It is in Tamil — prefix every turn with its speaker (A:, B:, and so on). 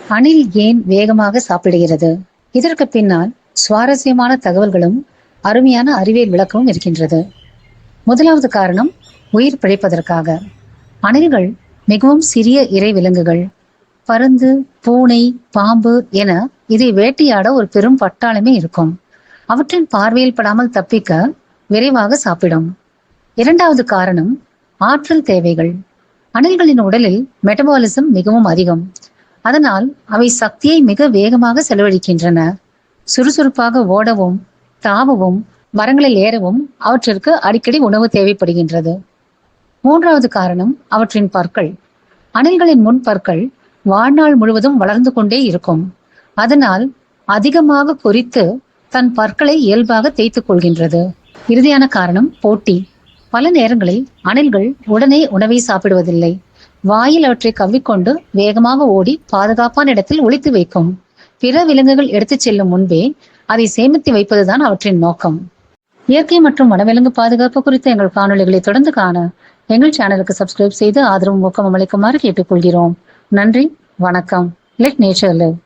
A: அணில் ஏன் வேகமாக சாப்பிடுகிறது? இதற்கு பின்னால் சுவாரஸ்யமான தகவல்களும் அருமையான அறிவியல் விளக்கமும் இருக்கின்றது. முதலாவது காரணம், உயிர் பிழைப்பதற்காக. அணில்கள் மிகவும் சிறிய இரை விலங்குகள். பருந்து, பூனை, பாம்பு என இதை வேட்டையாட ஒரு பெரும் பட்டாளமே இருக்கும். அவற்றின் பார்வையில் படாமல் தப்பிக்க விரைவாக சாப்பிடும். இரண்டாவது காரணம், ஆற்றல் தேவைகள். அணில்களின் உடலில் மெட்டபாலிசம் மிகவும் அதிகம். அதனால் அவை சக்தியை மிக வேகமாக செலவழிக்கின்றன. சுறுசுறுப்பாக ஓடவும் தாவவும் மரங்களில் ஏறவும் அவற்றிற்கு அடிக்கடி உணவு தேவைப்படுகின்றது. மூன்றாவது காரணம், அவற்றின் பற்கள். அணில்களின் முன் பற்கள் வாழ்நாள் முழுவதும் வளர்ந்து கொண்டே இருக்கும். அதனால் அதிகமாக கொறித்து தன் பற்களை இயல்பாக தேய்த்துக் கொள்கின்றது. இறுதியான காரணம், போட்டி. பல நேரங்களில் அணில்கள் உடனே உணவை சாப்பிடுவதில்லை. வாயில் அவற்றை கவ்விக்கொண்டு வேகமாக ஓடி பாதுகாப்பான இடத்தில் ஒளித்து வைக்கும். பிற விலங்குகள் எடுத்துச் செல்லும் முன்பே அதை சேமித்து வைப்பதுதான் அவற்றின் நோக்கம். இயற்கை மற்றும் வனவிலங்கு பாதுகாப்பு குறித்த எங்கள் காணொலிகளை தொடர்ந்து காண எங்கள் சேனலுக்கு சப்ஸ்கிரைப் செய்து ஆதரவும் ஊக்கமும் அளிக்குமாறு கேட்டுக்கொள்கிறோம். நன்றி, வணக்கம். Let nature live.